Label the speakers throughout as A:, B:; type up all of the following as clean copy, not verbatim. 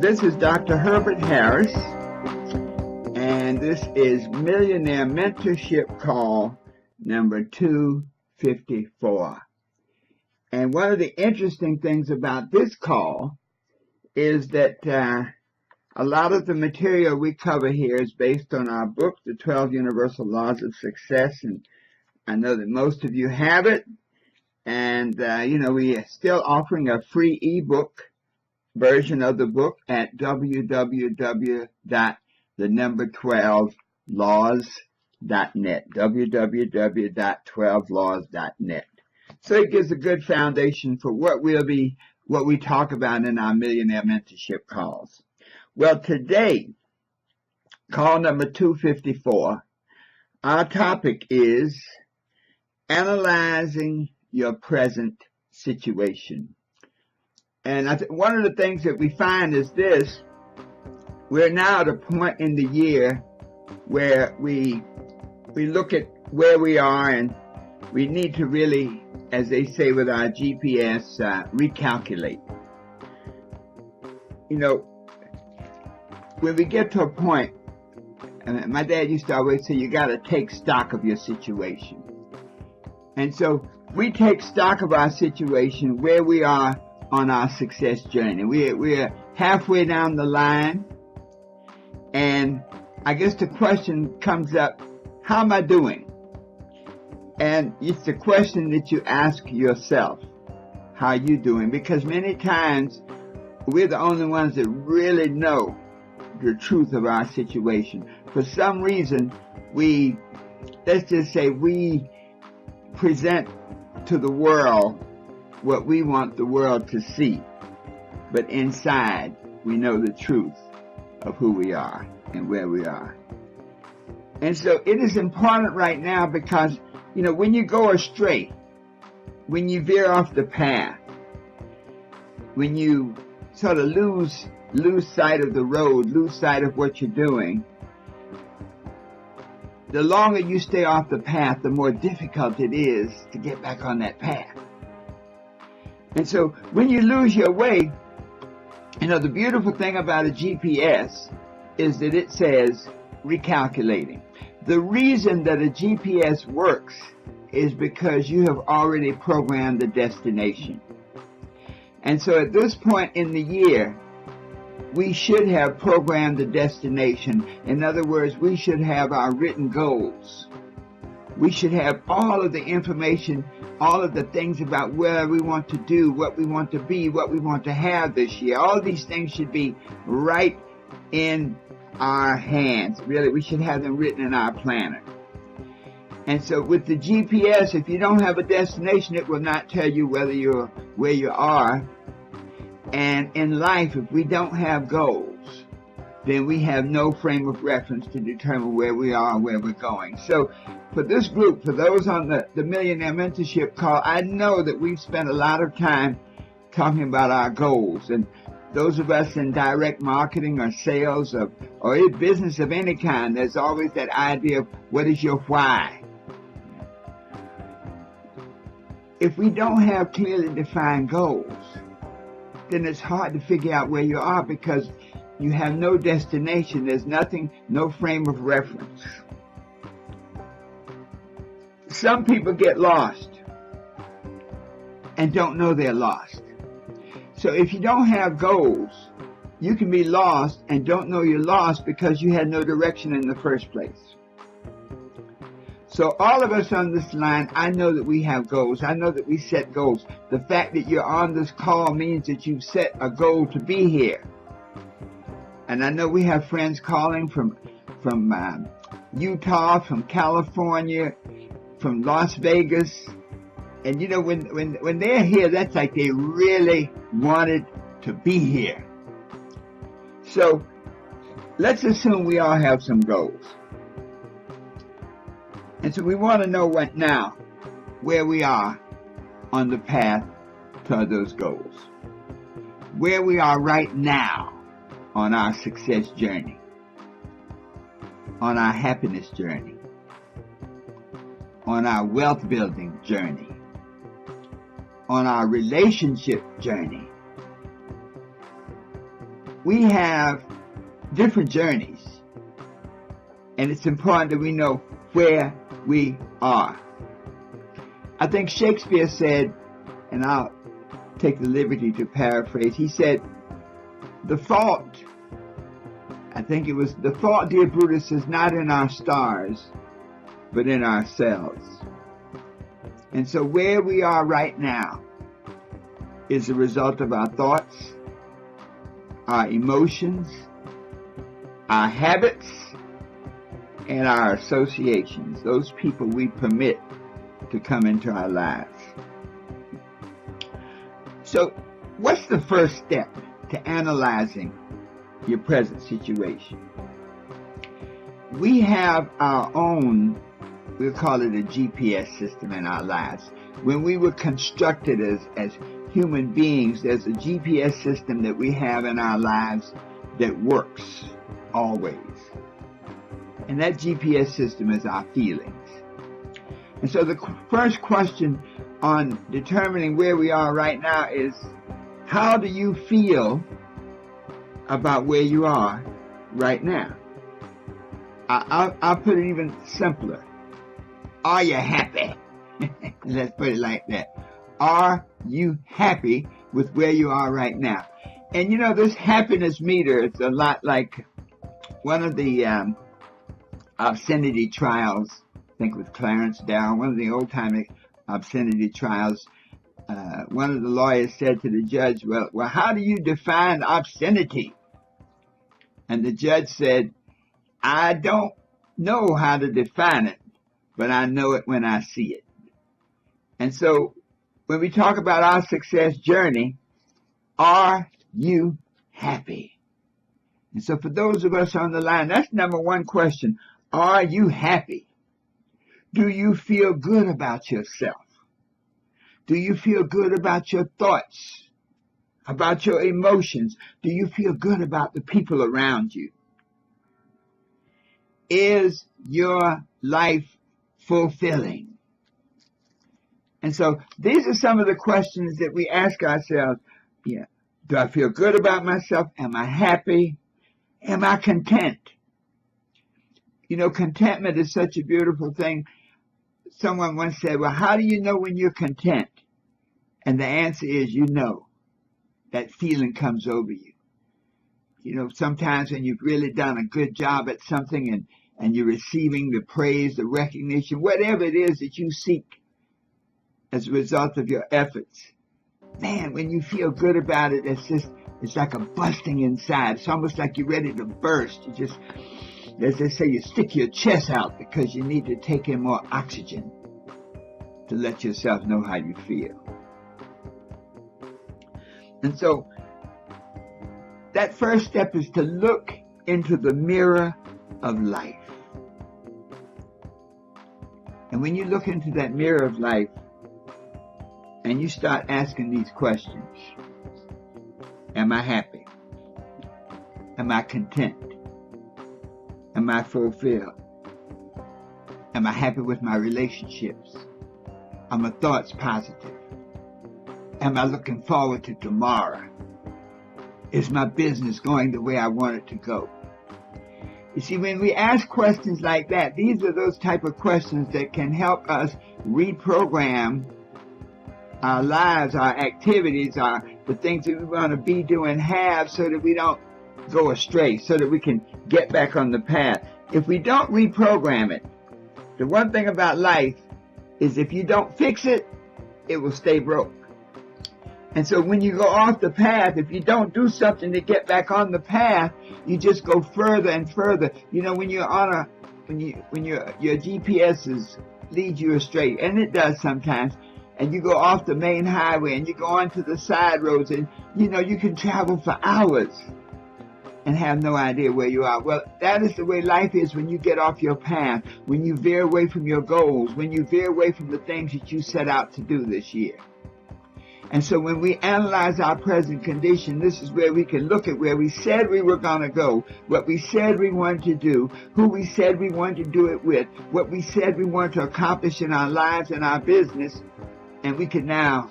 A: This is Dr. Herbert Harris, and this is Millionaire Mentorship call number 254. And one of the interesting things about this call is that a lot of the material we cover here is based on our book, The 12 Universal Laws of Success, and I know that most of you have it. And, we are still offering a free ebook version of the book at www.12laws.net, www.12laws.net. So it gives a good foundation for what we talk about in our Millionaire Mentorship calls. Well, today, call number 254, our topic is analyzing your present situation. And one of the things that we find is this: we're now at a point in the year where we look at where we are, and we need to really, as they say with our GPS, recalculate. When we get to a point, and my dad used to always say, you got to take stock of your situation. And so we take stock of our situation, where we are on our success journey. We're halfway down the line, and I guess the question comes up, how am I doing? And it's the question that you ask yourself, how are you doing? Because many times we're the only ones that really know the truth of our situation. For some reason, let's just say we present to the world what we want the world to see, but inside we know the truth of who we are and where we are. And so it is important right now because, when you go astray, when you veer off the path, when you sort of lose sight of the road, lose sight of what you're doing, the longer you stay off the path, the more difficult it is to get back on that path. And so when you lose your way, the beautiful thing about a GPS is that it says recalculating. The reason that a GPS works is because you have already programmed the destination. And so at this point in the year, we should have programmed the destination. In other words, we should have our written goals. We should have all of the information, all of the things about where we want to do, what we want to be, what we want to have this year. All these things should be right in our hands. Really, we should have them written in our planner. And so with the GPS, if you don't have a destination, it will not tell you where you are. And in life, if we don't have goals, then we have no frame of reference to determine where we are and where we're going. So for this group, for those on the Millionaire Mentorship call, I know that we've spent a lot of time talking about our goals. And those of us in direct marketing or sales or in business of any kind, there's always that idea of what is your why. If we don't have clearly defined goals, then it's hard to figure out where you are because you have no destination. There's nothing, no frame of reference. Some people get lost and don't know they're lost. So if you don't have goals, you can be lost and don't know you're lost because you had no direction in the first place. So all of us on this line, I know that we have goals. I know that we set goals. The fact that you're on this call means that you've set a goal to be here. And I know we have friends calling from Utah, from California, from Las Vegas. And when they're here, that's like they really wanted to be here. So let's assume we all have some goals. And so we want to know where we are on the path toward those goals. Where we are right now on our success journey, on our happiness journey, on our wealth building journey, on our relationship journey, we have different journeys, and it's important that we know where we are. I think Shakespeare said, and I'll take the liberty to paraphrase, he said, the fault, dear Brutus, is not in our stars, but in ourselves. And so where we are right now is a result of our thoughts, our emotions, our habits, and our associations, those people we permit to come into our lives. So, what's the first step to analyzing your present situation? We have our own, we'll call it a GPS system in our lives. When we were constructed as human beings, there's a GPS system that we have in our lives that works always. And that GPS system is our feelings. And so the first question on determining where we are right now is, how do you feel about where you are right now? I'll put it even simpler. Are you happy? Let's put it like that. Are you happy with where you are right now? And you know, this happiness meter, it's a lot like one of the obscenity trials, I think with Clarence Darrow, one of the old-time obscenity trials. One of the lawyers said to the judge, well, how do you define obscenity? And the judge said, I don't know how to define it, but I know it when I see it. And so when we talk about our success journey, are you happy? And so for those of us on the line, that's number one question. Are you happy? Do you feel good about yourself? Do you feel good about your thoughts, about your emotions? Do you feel good about the people around you? Is your life fulfilling? And so these are some of the questions that we ask ourselves. Yeah. Do I feel good about myself? Am I happy? Am I content? You know, contentment is such a beautiful thing. Someone once said, well, how do you know when you're content? And the answer is, you know, that feeling comes over you. You know, sometimes when you've really done a good job at something and you're receiving the praise, the recognition, whatever it is that you seek as a result of your efforts, man, when you feel good about it, it's like a busting inside. It's almost like you're ready to burst. You just, as they say, you stick your chest out because you need to take in more oxygen to let yourself know how you feel. And so that first step is to look into the mirror of life. And when you look into that mirror of life and you start asking these questions, am I happy? Am I content? Am I fulfilled? Am I happy with my relationships? Are my thoughts positive? Am I looking forward to tomorrow? Is my business going the way I want it to go? You see, when we ask questions like that, these are those type of questions that can help us reprogram our lives, our activities, the things that we want to be, do, and have, so that we don't go astray, so that we can get back on the path. If we don't reprogram it, the one thing about life is if you don't fix it, it will stay broke. And so when you go off the path, if you don't do something to get back on the path, you just go further and further. You know, when you're on your GPS leads you astray, and it does sometimes, and you go off the main highway and you go onto the side roads, and you know, you can travel for hours and have no idea where you are. Well, that is the way life is when you get off your path, when you veer away from your goals, when you veer away from the things that you set out to do this year. And so when we analyze our present condition, this is where we can look at where we said we were going to go, what we said we wanted to do, who we said we wanted to do it with, what we said we wanted to accomplish in our lives and our business, and we can now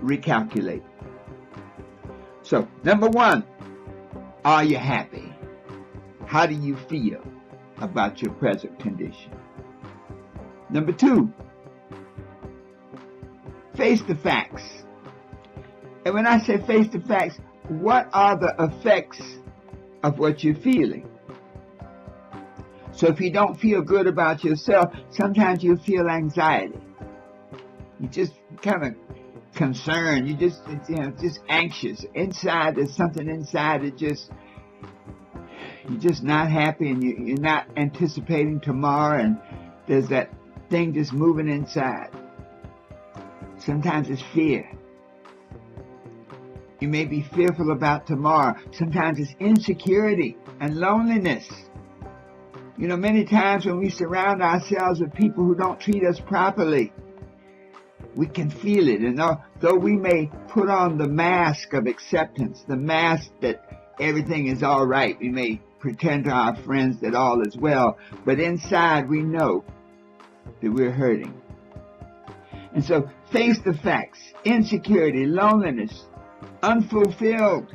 A: recalculate. So, number one, Are you happy? How do you feel about your present condition? Number 2, face the facts. And when I say face the facts, what are the effects of what you're feeling? So if you don't feel good about yourself, sometimes you feel anxiety. You just kind of concerned. You just anxious. Inside, there's something inside that you're just not happy, and you're not anticipating tomorrow, and there's that thing just moving inside. Sometimes it's fear. You may be fearful about tomorrow. Sometimes it's insecurity and loneliness. You know, many times when we surround ourselves with people who don't treat us properly, we can feel it. And though we may put on the mask of acceptance, the mask that everything is all right, we may pretend to our friends that all is well, but inside we know that we're hurting. And so face the facts: insecurity, loneliness, unfulfilled,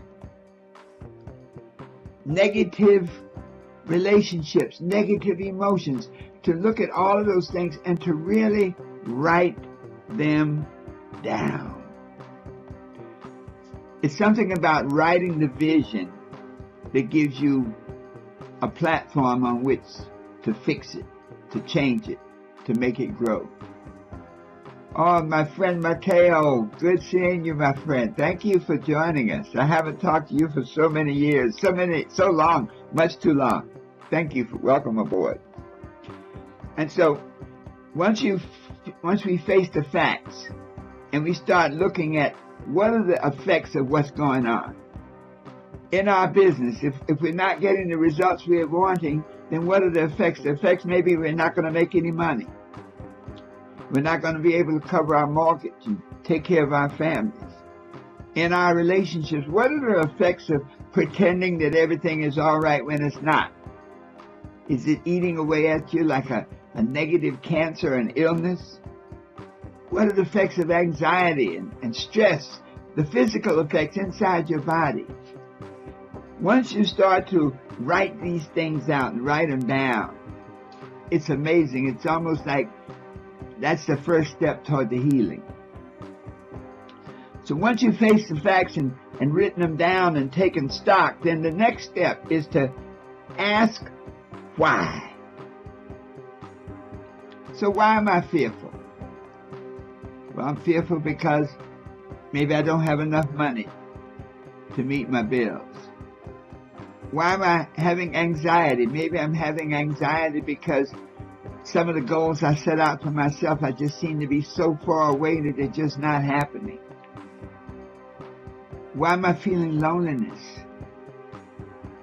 A: negative relationships, negative emotions, to look at all of those things and to really write them down. It's something about writing the vision that gives you a platform on which to fix it, to change it, to make it grow. Oh, my friend Mateo, good seeing you, my friend. Thank you for joining us. I haven't talked to you for so many years, so long, much too long. Thank you. Welcome aboard. And so, once we face the facts and we start looking at what are the effects of what's going on in our business, if we're not getting the results we're wanting, then what are the effects? The effects maybe we're not going to make any money. We're not going to be able to cover our mortgage and take care of our families. In our relationships, what are the effects of pretending that everything is all right when it's not? Is it eating away at you like a negative cancer and illness? What are the effects of anxiety and stress, the physical effects inside your body? Once you start to write these things out and write them down, it's amazing. It's almost like that's the first step toward the healing. So once you face the facts and written them down and taken stock, then the next step is to ask why. So why am I fearful? Well, I'm fearful because maybe I don't have enough money to meet my bills. Why am I having anxiety? Maybe I'm having anxiety because some of the goals I set out for myself, I just seem to be so far away that they're just not happening. Why am I feeling loneliness?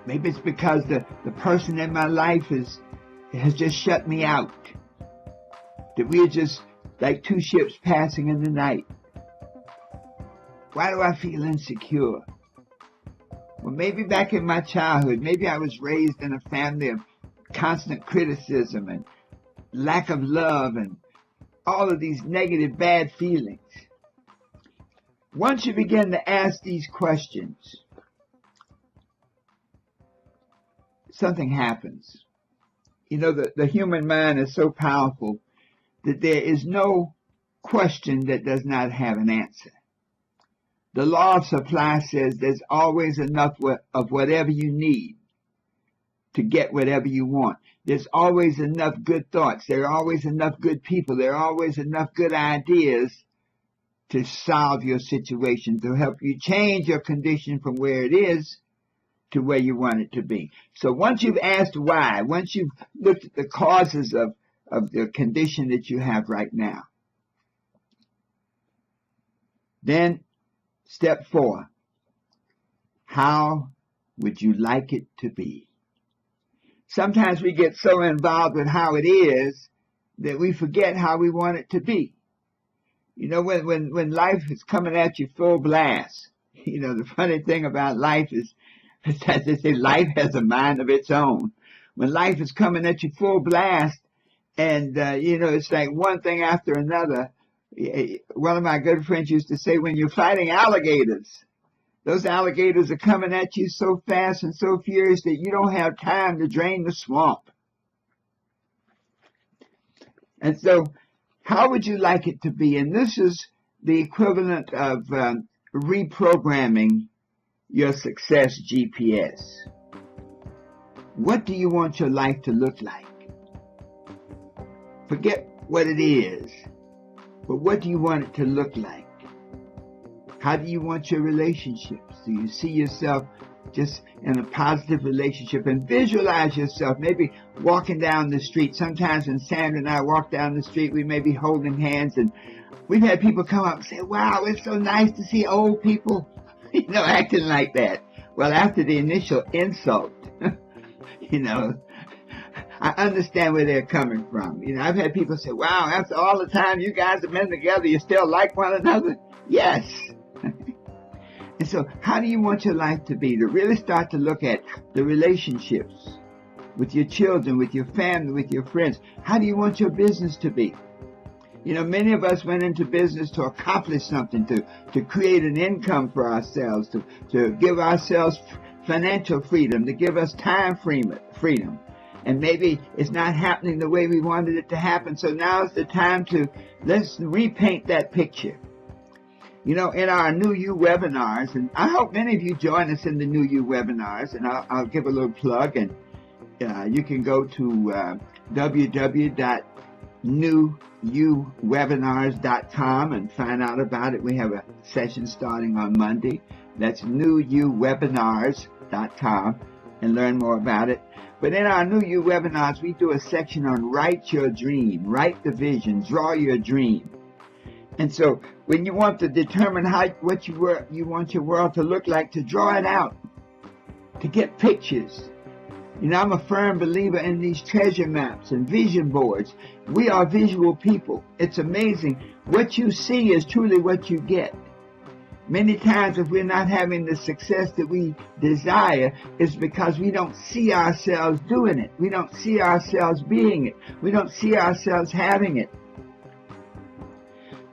A: Maybe it's because the person in my life has just shut me out. That we're just like two ships passing in the night. Why do I feel insecure? Well, maybe back in my childhood, maybe I was raised in a family of constant criticism and lack of love and all of these negative, bad feelings. Once you begin to ask these questions, something happens. You know, the human mind is so powerful that there is no question that does not have an answer. The law of supply says there's always enough of whatever you need to get whatever you want. There's always enough good thoughts. There are always enough good people. There are always enough good ideas to solve your situation, to help you change your condition from where it is to where you want it to be. So once you've asked why, once you've looked at the causes of the condition that you have right now, then step 4, how would you like it to be? Sometimes we get so involved with how it is that we forget how we want it to be. You know, when life is coming at you full blast, you know, the funny thing about life is, as they say, life has a mind of its own. When life is coming at you full blast and, you know, it's like one thing after another. One of my good friends used to say, when you're fighting alligators, Those alligators are coming at you so fast and so furious that you don't have time to drain the swamp. And so, how would you like it to be? And this is the equivalent of reprogramming your success GPS. What do you want your life to look like? Forget what it is, but what do you want it to look like? How do you want your relationships? Do you see yourself just in a positive relationship? And visualize yourself maybe walking down the street. Sometimes when Sandra and I walk down the street, we may be holding hands, and we've had people come up and say, wow, it's so nice to see old people, acting like that. Well, after the initial insult, I understand where they're coming from. I've had people say, wow, after all the time you guys have been together, you still like one another? Yes. And so how do you want your life to be? To really start to look at the relationships with your children, with your family, with your friends. How do you want your business to be? Many of us went into business to accomplish something, to create an income for ourselves, to give ourselves financial freedom, to give us time freedom. And maybe it's not happening the way we wanted it to happen. So now is the time let's repaint that picture. In our New You webinars, and I hope many of you join us in the New You webinars, and I'll give a little plug, and you can go to www.newyouwebinars.com and find out about it. We have a session starting on Monday. That's newyouwebinars.com, and learn more about it. But in our New You webinars, we do a section on write your dream, write the vision, draw your dream. And so when you want to determine what you want your world to look like, to draw it out, to get pictures. I'm a firm believer in these treasure maps and vision boards. We are visual people. It's amazing. What you see is truly what you get. Many times if we're not having the success that we desire, it's because we don't see ourselves doing it. We don't see ourselves being it. We don't see ourselves having it.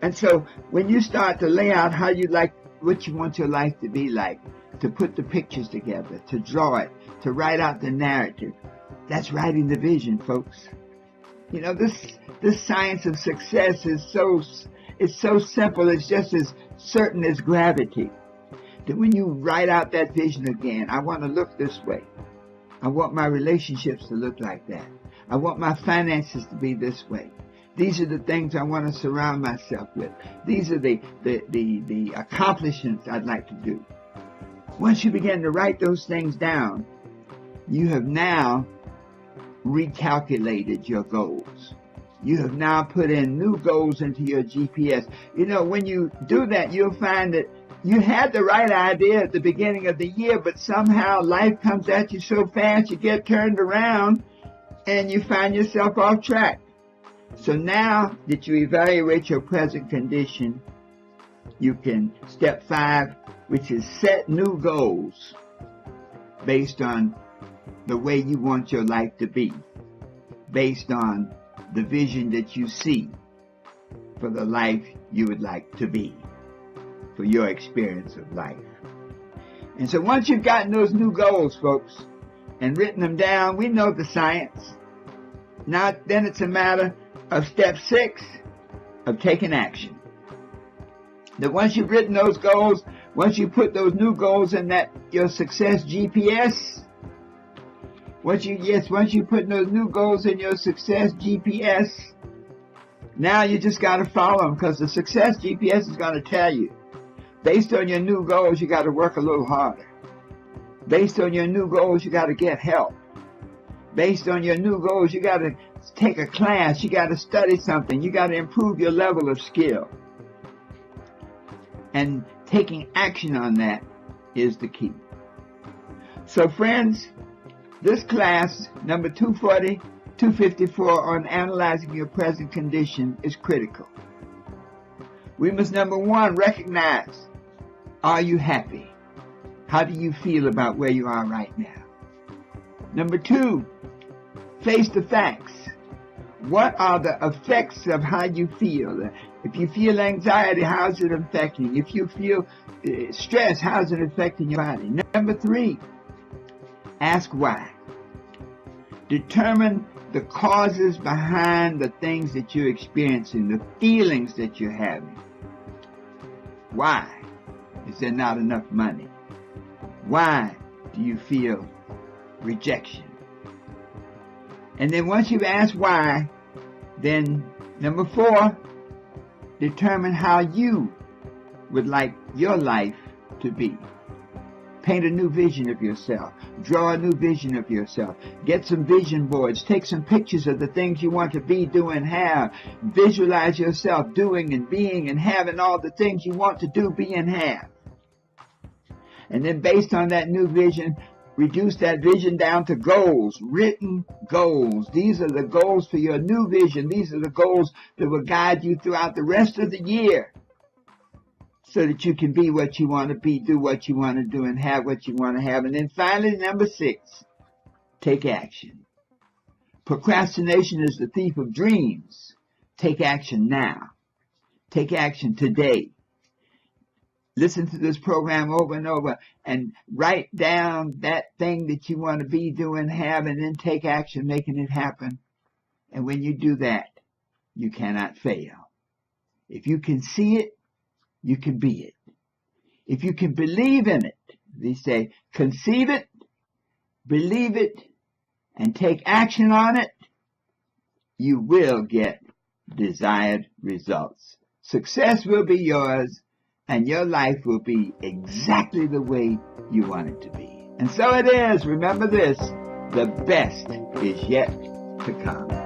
A: And so when you start to lay out what you want your life to be like, to put the pictures together, to draw it, to write out the narrative, that's writing the vision, folks. This science of success is so simple. It's just as certain as gravity. That when you write out that vision again, I want to look this way. I want my relationships to look like that. I want my finances to be this way. These are the things I want to surround myself with. These are the accomplishments I'd like to do. Once you begin to write those things down, you have now recalculated your goals. You have now put in new goals into your GPS. When you do that, you'll find that you had the right idea at the beginning of the year, but somehow life comes at you so fast, you get turned around and you find yourself off track. So now that you evaluate your present condition, you can, step 5, which is set new goals based on the way you want your life to be, based on the vision that you see for the life you would like to be, for your experience of life. And so once you've gotten those new goals, folks, and written them down, we know the science. Now, then it's a matter of step 6, of taking action. That once you've written those goals, once you put those new goals in your success GPS, once you put those new goals in your success GPS, now you just got to follow them, because the success GPS is going to tell you, based on your new goals, you got to work a little harder. Based on your new goals, you got to get help. Based on your new goals, you got to take a class, you got to study something, you got to improve your level of skill. And taking action on that is the key. So friends, this class, number 240, 254 on analyzing your present condition is critical. We must, number 1, recognize, are you happy? How do you feel about where you are right now? Number 2, face the facts. What are the effects of how you feel? If you feel anxiety, how's it affecting you? If you feel stress, how's it affecting your body? Number 3, ask why. Determine the causes behind the things that you're experiencing, the feelings that you're having. Why is there not enough money? Why do you feel rejection? And then once you've asked why, then number 4, determine how you would like your life to be. Paint a new vision of yourself. Draw a new vision of yourself. Get some vision boards. Take some pictures of the things you want to be, do, and have. Visualize yourself doing and being and having all the things you want to do, be, and have. And then based on that new vision, reduce that vision down to goals, written goals. These are the goals for your new vision. These are the goals that will guide you throughout the rest of the year so that you can be what you want to be, do what you want to do, and have what you want to have. And then finally, number 6, take action. Procrastination is the thief of dreams. Take action now. Take action today. Listen to this program over and over and write down that thing that you want to be, do, and have, and then take action making it happen. And when you do that, you cannot fail. If you can see it, you can be it. If you can believe in it, they say, conceive it, believe it, and take action on it, you will get desired results. Success will be yours, and your life will be exactly the way you want it to be. And so it is. Remember this, the best is yet to come.